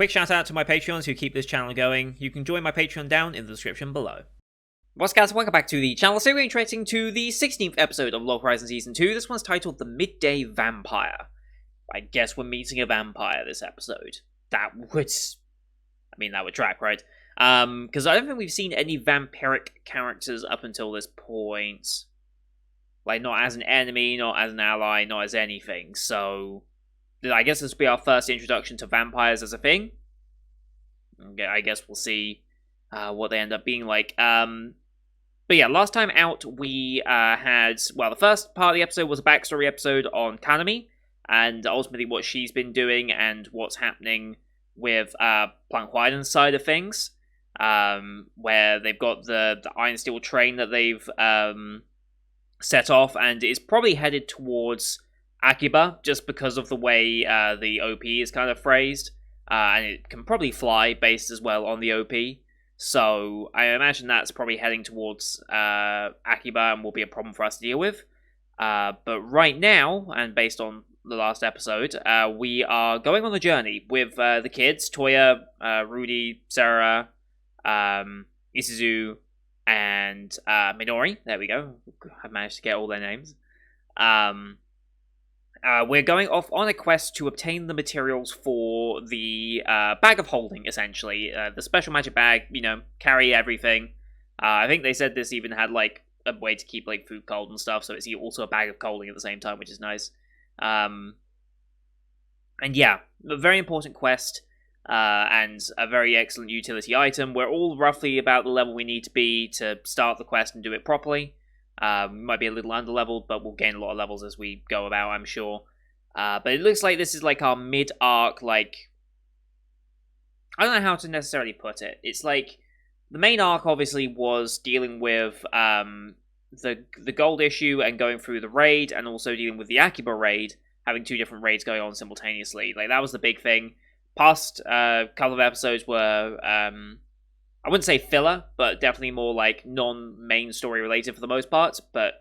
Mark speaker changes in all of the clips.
Speaker 1: Quick shout out to my Patreons who keep this channel going. You can join my Patreon down in the description below. What's guys, welcome back to the channel. So we're interacting to the 16th episode of Log Horizon Season 2. This one's titled The Midday Vampire. I guess we're meeting a vampire this episode. That would track, right? Because I don't think we've seen any vampiric characters up until this point. Like, not as an enemy, not as an ally, not as anything. So, I guess this will be our first introduction to vampires as a thing. Okay, I guess we'll see what they end up being like. But yeah, last time out we had... Well, the first part of the episode was a backstory episode on Kanami, and ultimately what she's been doing and what's happening with Plank Wyden's side of things. Where they've got the Iron Steel train that they've set off, and it's probably headed towards Akiba, just because of the way the OP is kind of phrased. And it can probably fly, based as well on the OP. So I imagine that's probably heading towards Akiba and will be a problem for us to deal with. But right now, and based on the last episode, we are going on a journey with the kids, Toya, Rudy, Sarah, Isuzu, and Minori. There we go. I've managed to get all their names. We're going off on a quest to obtain the materials for the bag of holding, essentially. The special magic bag, carry everything. I think they said this even had, like, a way to keep, like, food cold and stuff, so it's also a bag of holding at the same time, which is nice. And yeah, a very important quest, and a very excellent utility item. We're all roughly about the level we need to be to start the quest and do it properly. We might be a little under-leveled, but we'll gain a lot of levels as we go about, I'm sure. But it looks like this is like our mid-arc, like... I don't know how to necessarily put it. It's like... The main arc, obviously, was dealing with the gold issue and going through the raid, and also dealing with the Akiba raid, having two different raids going on simultaneously. Like, that was the big thing. Past couple of episodes were... I wouldn't say filler, but definitely more like non-main story related for the most part. But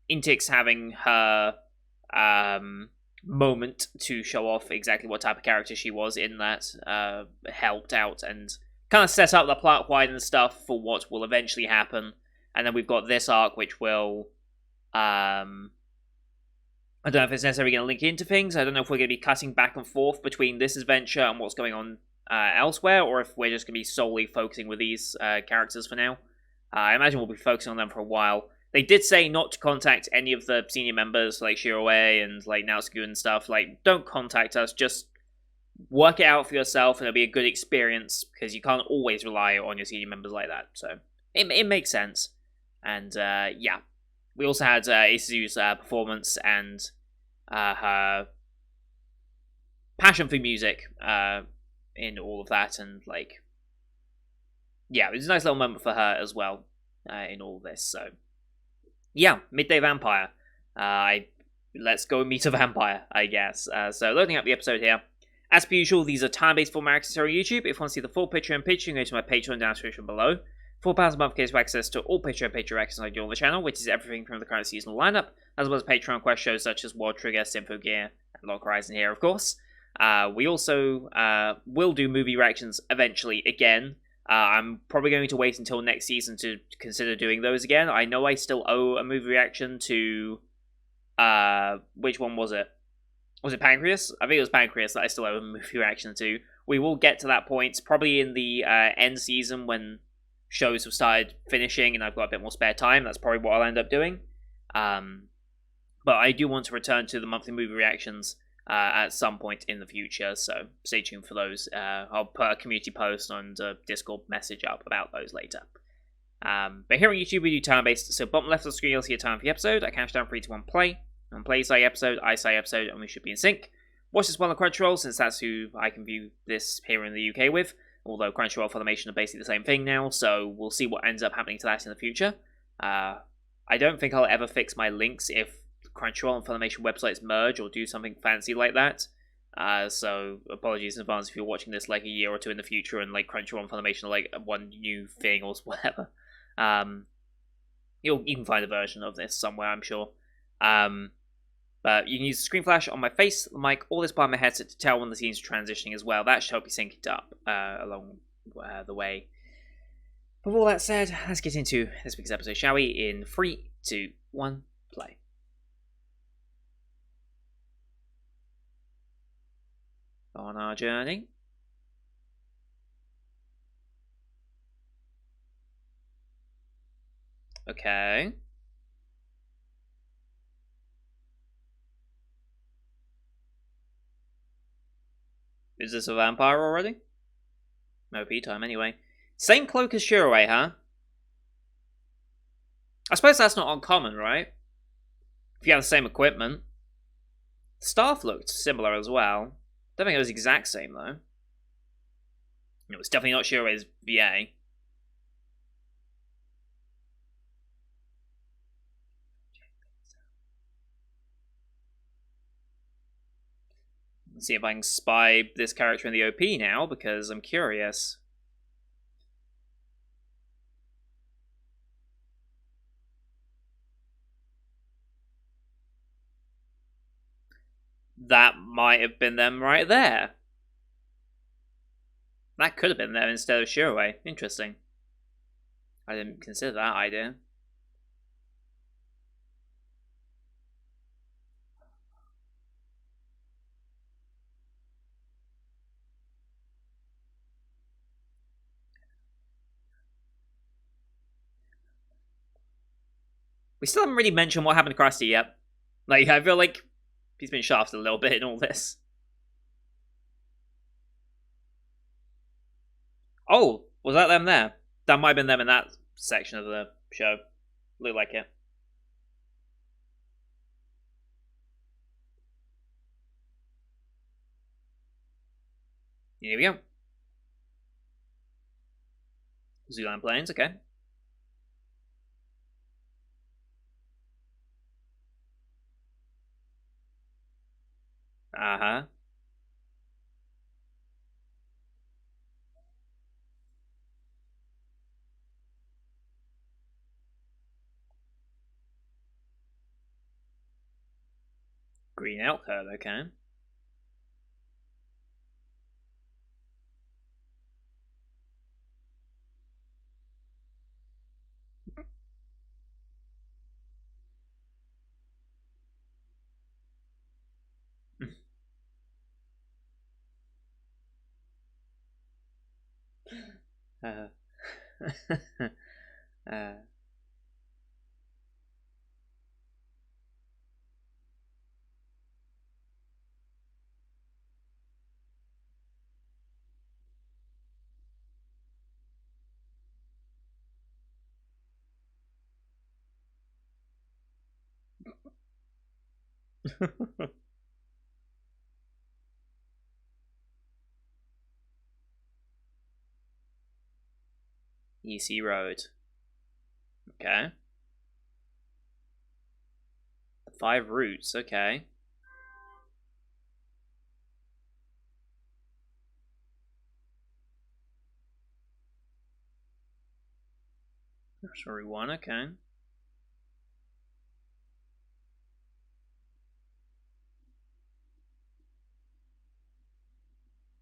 Speaker 1: Intix having her moment to show off exactly what type of character she was in that helped out and kind of set up the plot wide and stuff for what will eventually happen. And then we've got this arc, which will... I don't know if it's necessarily going to link into things. I don't know if we're going to be cutting back and forth between this adventure and what's going on elsewhere, or if we're just going to be solely focusing with these characters for now. I imagine we'll be focusing on them for a while. They did say not to contact any of the senior members, like Shiroe and like Naotsuku and stuff. Like, don't contact us, just work it out for yourself, and it'll be a good experience, because you can't always rely on your senior members like that. So, it makes sense. And, yeah. We also had Isuzu's performance and her passion for music, in all of that, and like, yeah, it was a nice little moment for her as well in all of this. So yeah, Midday Vampire. Let's go meet a vampire, I guess. So loading up the episode here. As per usual, these are time-based format accessory on YouTube. If you want to see the full picture and picture, you can go to my Patreon down in the description below. £4 a month gives you access to all Patreon access I do on the channel, which is everything from the current seasonal lineup, as well as Patreon quest shows such as World Trigger, Sympho Gear, and Log Horizon here, of course. We also will do movie reactions eventually again. I'm probably going to wait until next season to consider doing those again. I know I still owe a movie reaction to... which one was it? Was it Pancreas? I think it was Pancreas that I still owe a movie reaction to. We will get to that point, probably in the end season when shows have started finishing and I've got a bit more spare time. That's probably what I'll end up doing. But I do want to return to the monthly movie reactions at some point in the future, so stay tuned for those. I'll put a community post and a Discord message up about those later. But here on YouTube we do time-based, so bottom left of the screen you'll see a time for the episode. I count down 3, 2, 1, play. On play say episode, I say episode, and we should be in sync. Watch this one on Crunchyroll, since that's who I can view this here in the UK with. Although Crunchyroll and Funimation are basically the same thing now, so we'll see what ends up happening to that in the future. I don't think I'll ever fix my links if Crunchyroll and Funimation websites merge or do something fancy like that. So apologies in advance if you're watching this like a year or two in the future and like Crunchyroll and Funimation are like one new thing or whatever. You can find a version of this somewhere, I'm sure. But you can use the screen flash on my face, the mic, all this by my headset to tell when the scene's transitioning as well. That should help you sync it up along the way. But with all that said, let's get into this week's episode, shall we? In 3, 2, 1, play. On our journey. Okay. Is this a vampire already? OP time anyway. Same cloak as Shiroway, huh? I suppose that's not uncommon, right? If you have the same equipment. The staff looked similar as well. Don't think it was the exact same, though. It was definitely not Shiroway's VA. Let's see if I can spy this character in the OP now, because I'm curious. That might have been them right there. That could have been them instead of Shiroway. Interesting. I didn't consider that idea. We still haven't really mentioned what happened to Krusty yet. Like, I feel like he's been shafted a little bit in all this. Oh, was that them there? That might have been them in that section of the show. Looked like it. Here we go. Zooland planes, okay. Uh-huh. Green elk herd, okay. uh, uh. EC Road. Okay. 5 routes, okay. Sorry, 1, okay.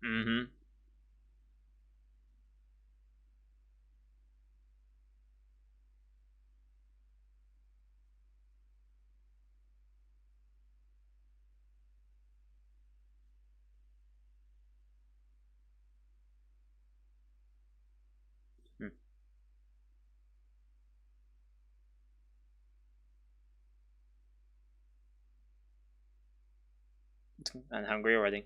Speaker 1: Mm-hmm. I'm hungry already.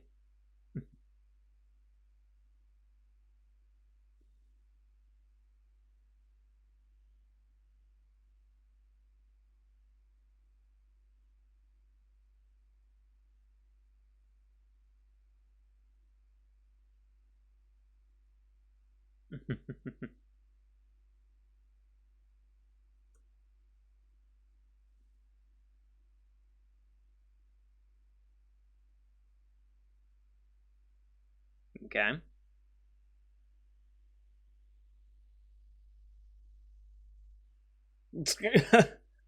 Speaker 1: Okay.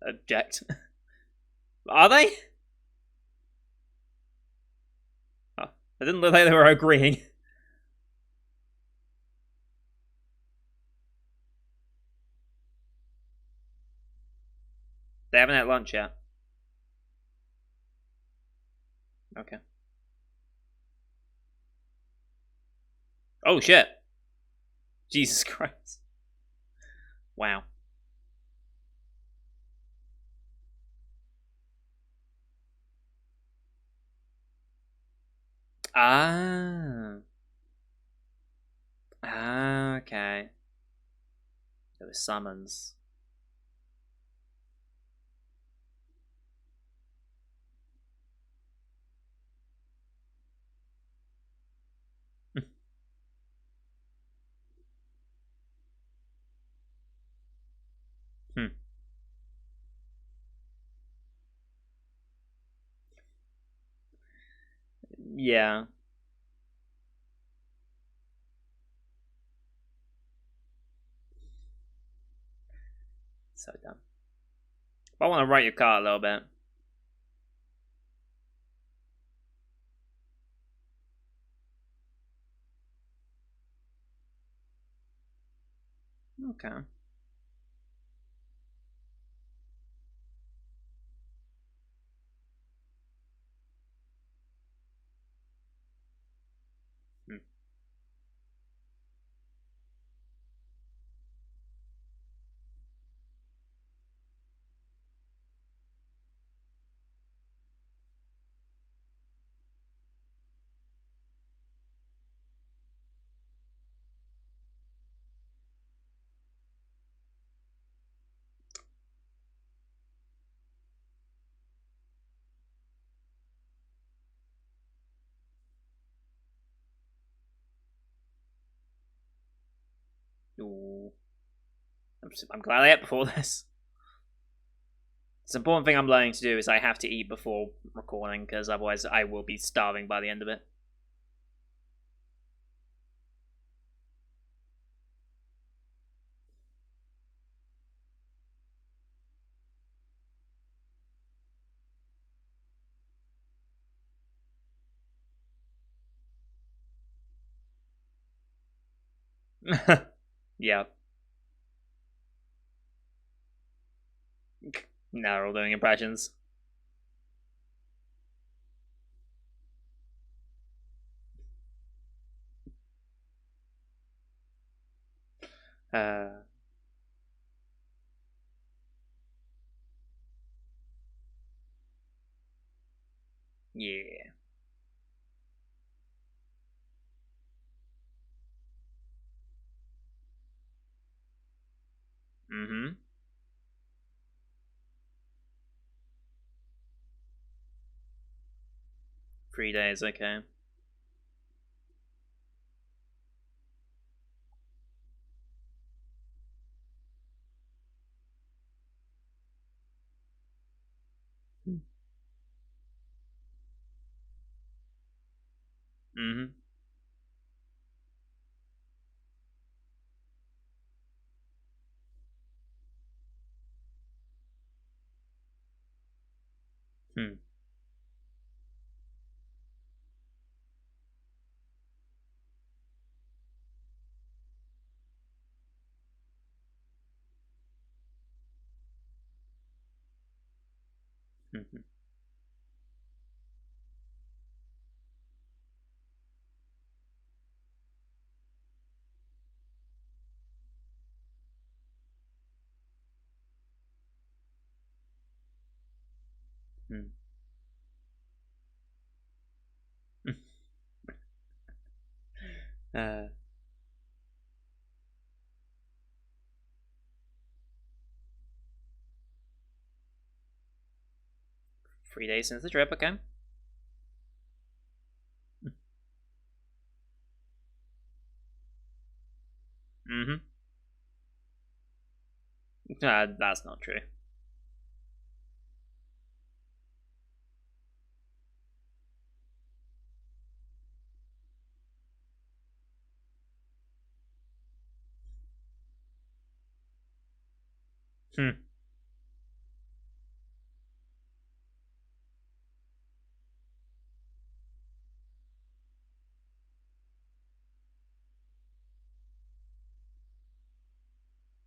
Speaker 1: Object. Are they? It didn't look like they were agreeing. They haven't had lunch yet. Okay. Oh shit. Jesus Christ. Wow. Ah. Ah, okay. There was summons. Hmm. Yeah. So dumb. I want to write your car a little bit. Okay. Hmm. Ooh. I'm glad I ate before this. It's an important thing I'm learning to do is I have to eat before recording because otherwise I will be starving by the end of it. Yeah. Now we're all doing impressions. Uh, yeah. Mm-hmm. 3 days, okay. Mm-hmm. Hmm. Mm-hmm. Hmm. 3 days since the trip, okay. Mm-hmm. That's not true. Hmm.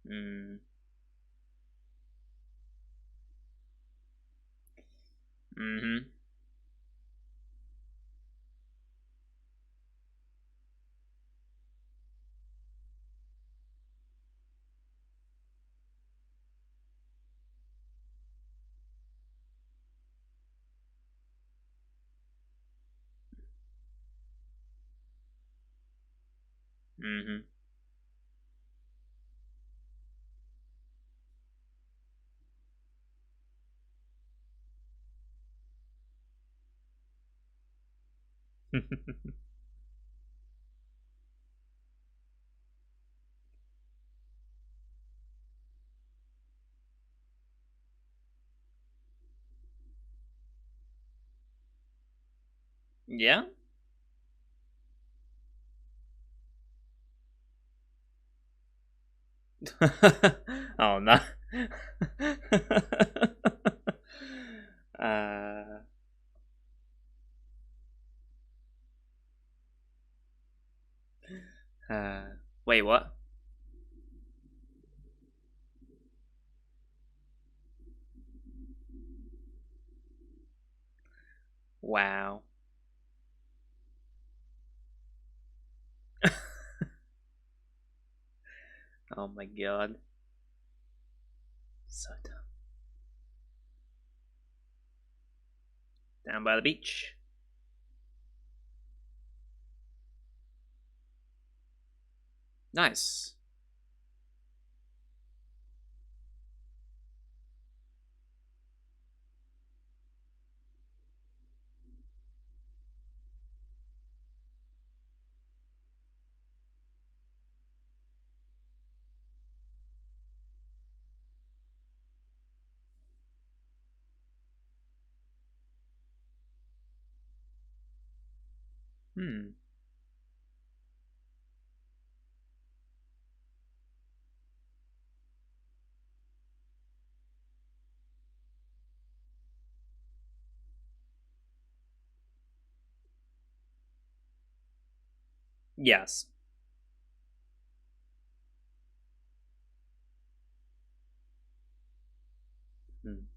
Speaker 1: Mm. Mm-hmm. Mm-hmm. Yeah. Oh no. uh, uh, wait, what? Wow. Oh my god. So dumb. Down by the beach. Nice. Hmm. Yes. Hmm.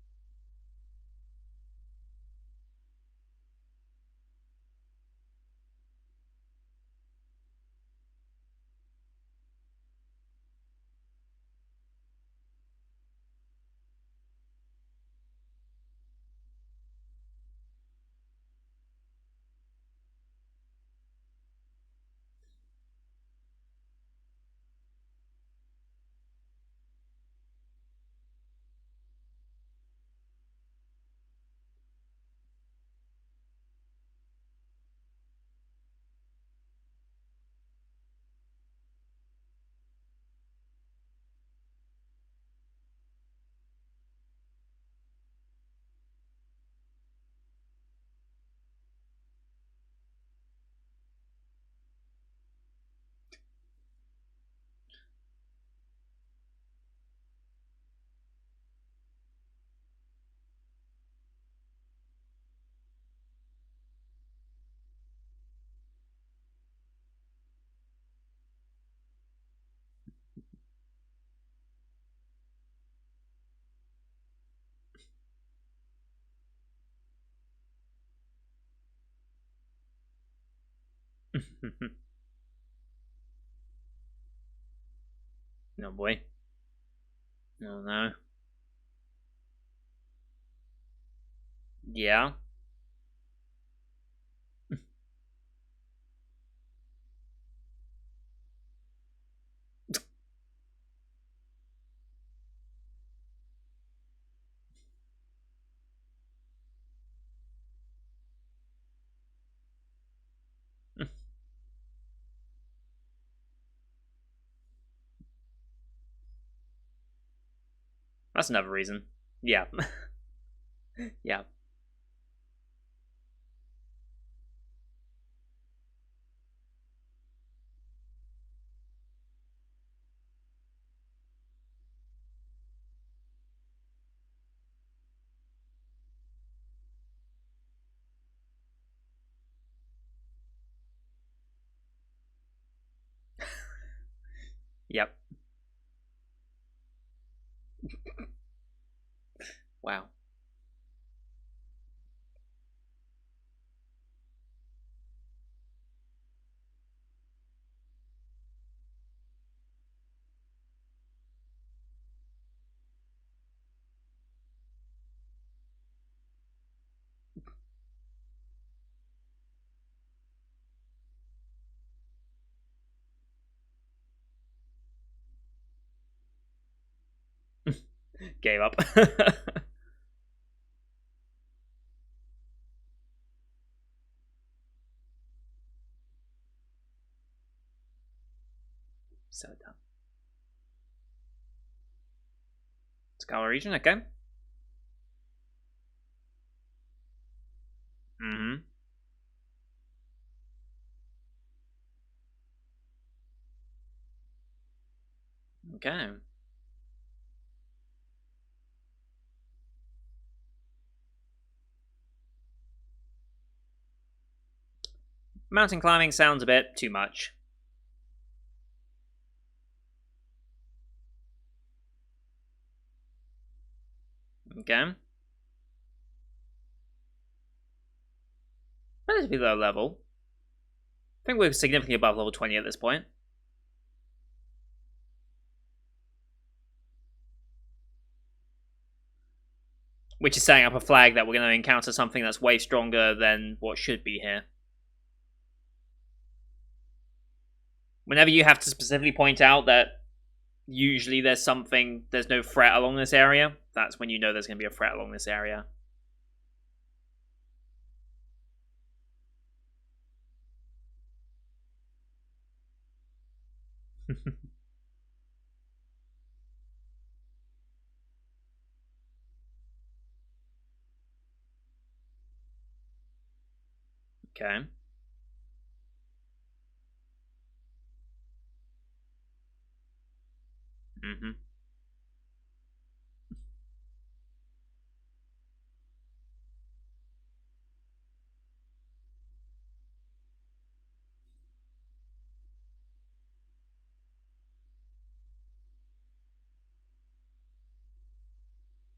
Speaker 1: No boy. Oh no. Yeah. That's another reason. Yeah. Yeah. Yep. Wow. Gave up. So dumb. Scala region, okay. Mm-hmm. Okay. Mountain climbing sounds a bit too much. Okay. Relatively low level. I think we're significantly above level 20 at this point. Which is setting up a flag that we're going to encounter something that's way stronger than what should be here. Whenever you have to specifically point out that usually there's no threat along this area, that's when you know there's going to be a threat along this area. Okay. Mm-hmm.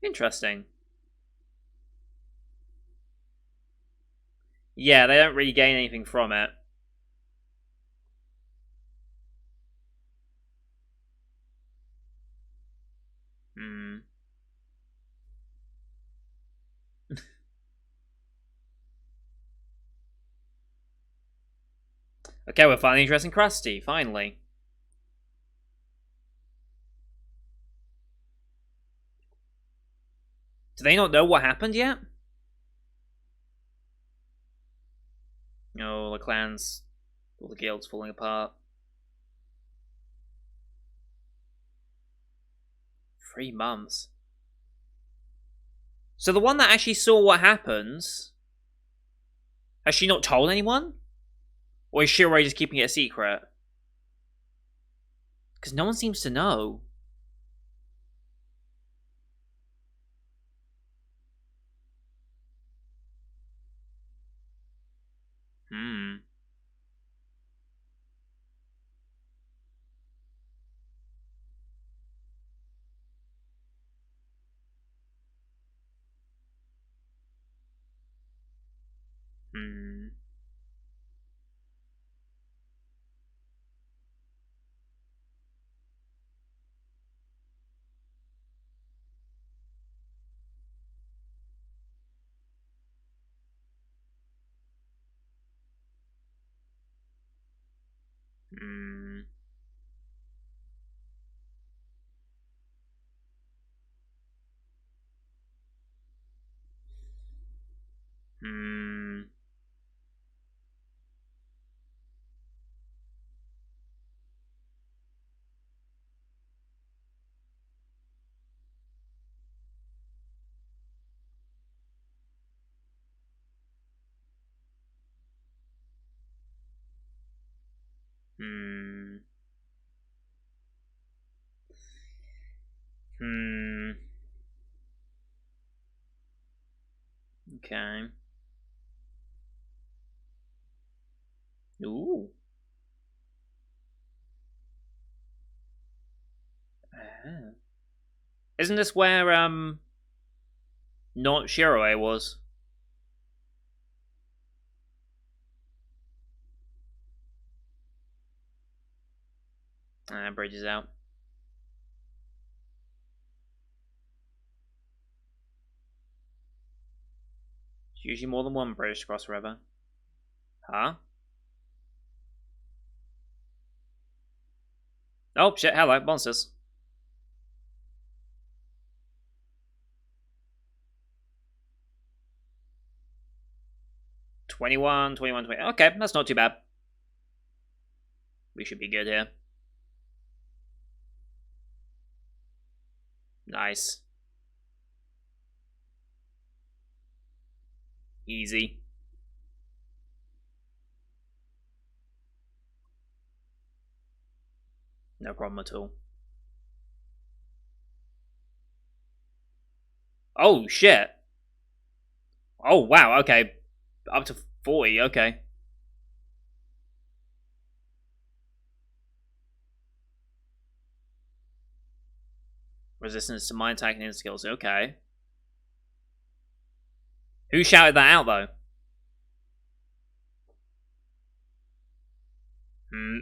Speaker 1: Interesting. Yeah, they don't really gain anything from it. Hmm. Okay, we're finally addressing Krusty, finally. Do they not know what happened yet? Oh, the clans, all the guilds falling apart. 3 months. So the one that actually saw what happens, has she not told anyone? Or is she already just keeping it a secret? Because no one seems to know. Hmm. Hmm. Hmm. Hmm. Hmm. Hmm. Okay. Ooh. Ah. Isn't this where, not Shiroi was? Bridge is out. It's usually more than one bridge to cross the river. Huh? Oh, shit, hello, monsters. $21, $21, $20. Okay, that's not too bad. We should be good here. Nice. Easy. No problem at all. Oh, shit. Oh, wow, okay. Up to 40, okay. Resistance to mind attack and skills, okay. Who shouted that out, though?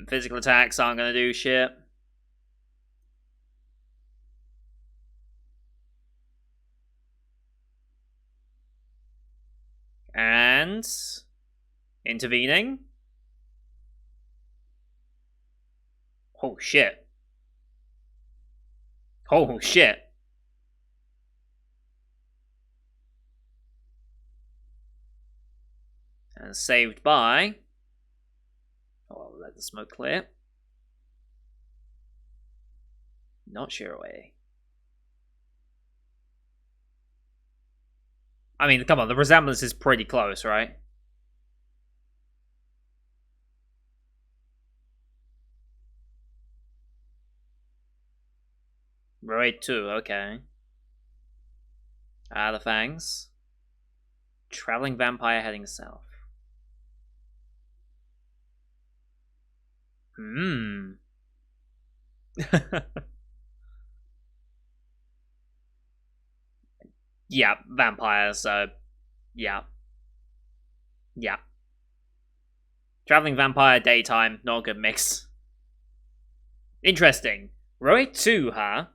Speaker 1: Physical attacks aren't gonna do shit. And... intervening. Oh, shit. Oh, shit. And saved by... oh, I'll let the smoke clear. Not Shiroi. I mean, come on, the resemblance is pretty close, right? Right, too, okay. The fangs. Traveling vampire heading south. Yeah, vampires, yeah. Yeah. Traveling vampire, daytime, not a good mix. Interesting. Roy 2, huh?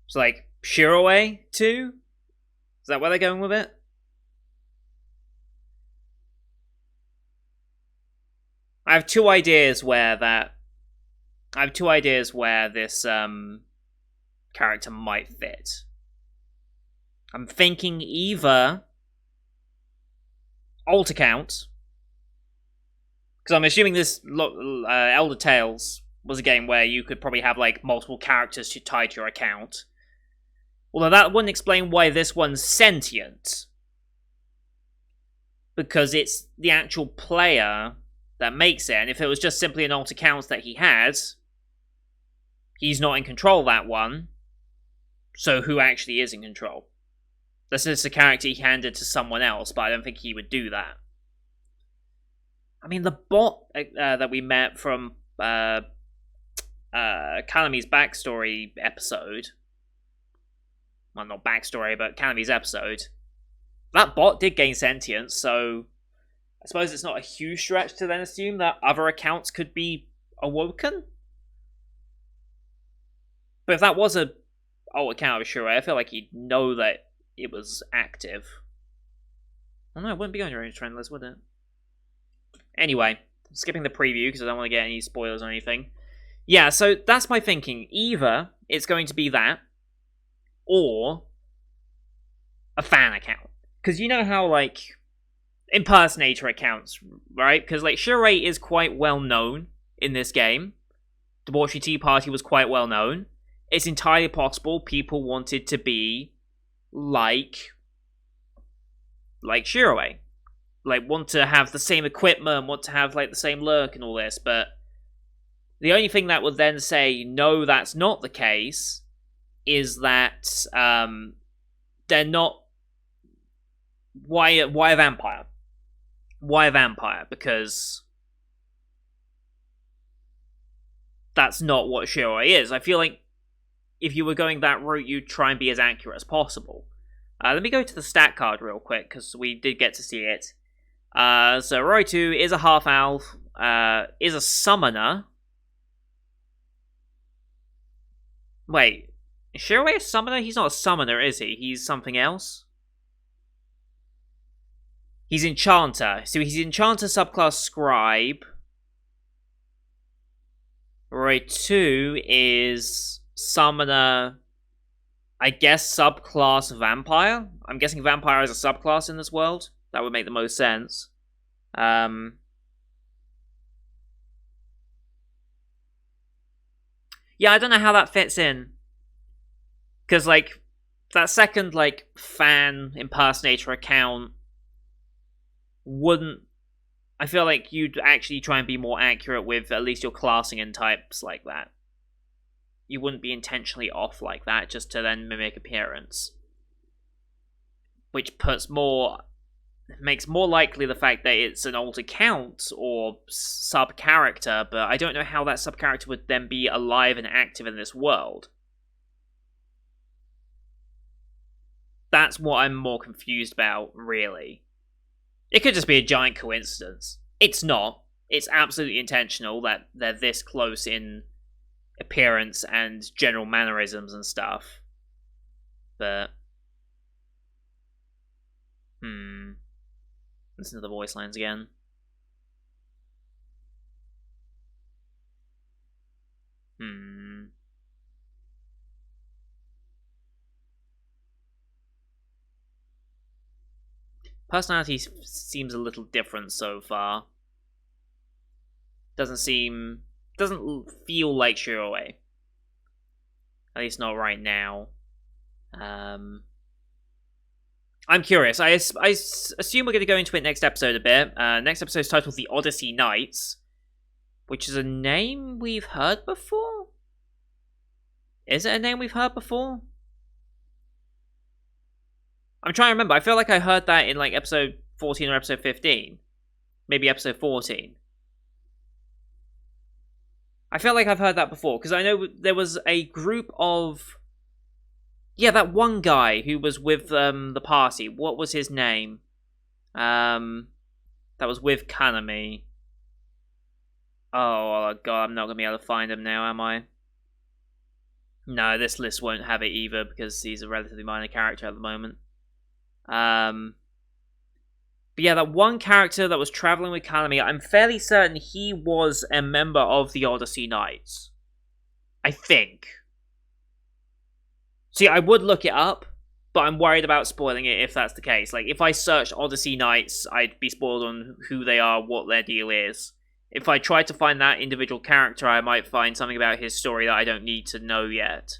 Speaker 1: It's like, Shiroi 2? Is that where they're going with it? I have two ideas where this character might fit. I'm thinking either alt account, because I'm assuming this Elder Tales was a game where you could probably have like multiple characters to tie to your account. Although that wouldn't explain why this one's sentient, because it's the actual player that makes it, and if it was just simply an alt account that he had, he's not in control of that one, so who actually is in control? This is a character he handed to someone else, but I don't think he would do that. I mean, the bot that we met from Kanami's backstory episode, well, not backstory, but Kanami's episode, that bot did gain sentience, so I suppose it's not a huge stretch to then assume that other accounts could be awoken. But if that was a account of Shiroi, I feel like he'd know that it was active. Oh no, it wouldn't be on your own trend list, would it? Anyway, skipping the preview because I don't want to get any spoilers or anything. Yeah, so that's my thinking. Either it's going to be that, or a fan account. Because you know how, like, impersonator accounts, right? Because, like, Shiroi is quite well known in this game. Debauchery Tea Party was quite well known. It's entirely possible people wanted to be like Shiroi. Like, want to have the same equipment, want to have, like, the same look and all this, but the only thing that would then say, no, that's not the case, is that, they're not... Why a vampire? Why a vampire? Because that's not what Shiroi is. I feel like if you were going that route, you'd try and be as accurate as possible. Let me go to the stat card real quick, because we did get to see it. So Roitu is a half-elf, is a summoner. Wait, is Shiroi a summoner? He's not a summoner, is he? He's something else? He's Enchanter. So he's Enchanter subclass Scribe. Roitu is Summoner, I guess, subclass Vampire? I'm guessing Vampire is a subclass in this world. That would make the most sense. Yeah, I don't know how that fits in. Because, like, that second, like, fan impersonator account wouldn't... I feel like you'd actually try and be more accurate with at least your classing and types like that. You wouldn't be intentionally off like that just to then mimic appearance. Which makes more likely the fact that it's an old account or sub-character, but I don't know how that sub-character would then be alive and active in this world. That's what I'm more confused about, really. It could just be a giant coincidence. It's not. It's absolutely intentional that they're this close in appearance and general mannerisms and stuff. But... Listen to the voice lines again. Personality seems a little different so far. Doesn't feel like Shiroi. At least not right now. I'm curious. I assume we're going to go into it next episode a bit. Next episode is titled The Odyssey Nights, which is a name we've heard before? Is it a name we've heard before? I'm trying to remember. I feel like I heard that in like episode 14 or episode 15. Maybe episode 14. I feel like I've heard that before, because I know there was a group of... Yeah, that one guy who was with the party. What was his name? That was with Kanami. Oh, God, I'm not going to be able to find him now, am I? No, this list won't have it either, because he's a relatively minor character at the moment. But yeah, that one character that was traveling with Kanami, I'm fairly certain he was a member of the Odyssey Knights. I think. See, I would look it up, but I'm worried about spoiling it if that's the case. Like, if I searched Odyssey Knights, I'd be spoiled on who they are, what their deal is. If I tried to find that individual character, I might find something about his story that I don't need to know yet.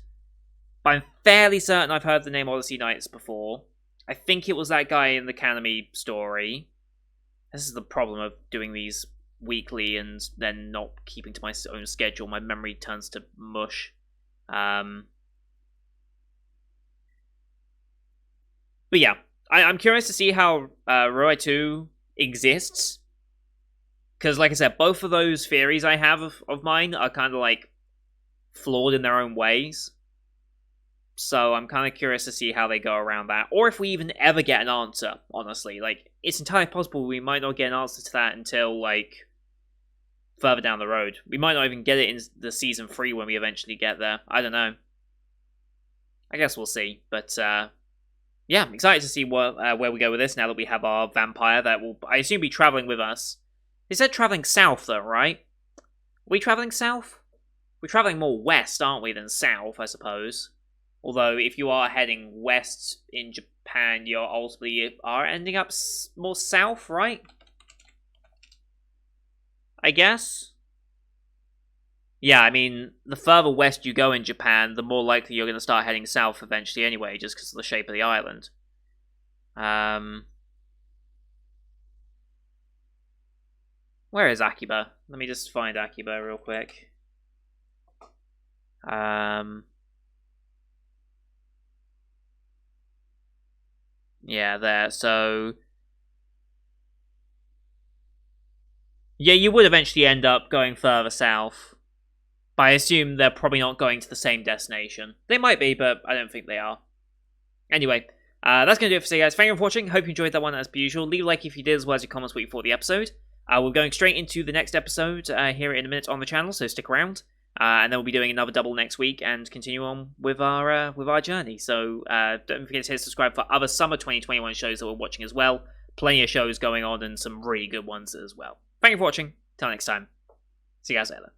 Speaker 1: But I'm fairly certain I've heard the name Odyssey Knights before. I think it was that guy in the Kanami story. This is the problem of doing these weekly and then not keeping to my own schedule. My memory turns to mush. But yeah, I'm curious to see how Roitu exists. Because, like I said, both of those theories I have of mine are kind of, like, flawed in their own ways. So I'm kind of curious to see how they go around that. Or if we even ever get an answer, honestly. Like, it's entirely possible we might not get an answer to that until, like, further down the road. We might not even get it in the Season 3 when we eventually get there. I don't know. I guess we'll see. But, yeah, I'm excited to see where we go with this now that we have our vampire that will, I assume, be traveling with us. They said traveling south, though, right? Are we traveling south? We're traveling more west, aren't we, than south, I suppose. Although, if you are heading west in Japan, you ultimately are ending up more south, right? I guess? Yeah, I mean, the further west you go in Japan, the more likely you're going to start heading south eventually anyway, just because of the shape of the island. Where is Akiba? Let me just find Akiba real quick. Yeah, there. So, yeah, you would eventually end up going further south. But I assume they're probably not going to the same destination. They might be, but I don't think they are. Anyway, that's going to do it for today, guys. Thank you for watching. Hope you enjoyed that one as per usual. Leave a like if you did, as well as your comments what you thought of the episode. We're going straight into the next episode here in a minute on the channel, so stick around. And then we'll be doing another double next week and continue on with our journey. So don't forget to hit subscribe for other summer 2021 shows that we're watching as well. Plenty of shows going on and some really good ones as well. Thank you for watching. Till next time. See you guys later.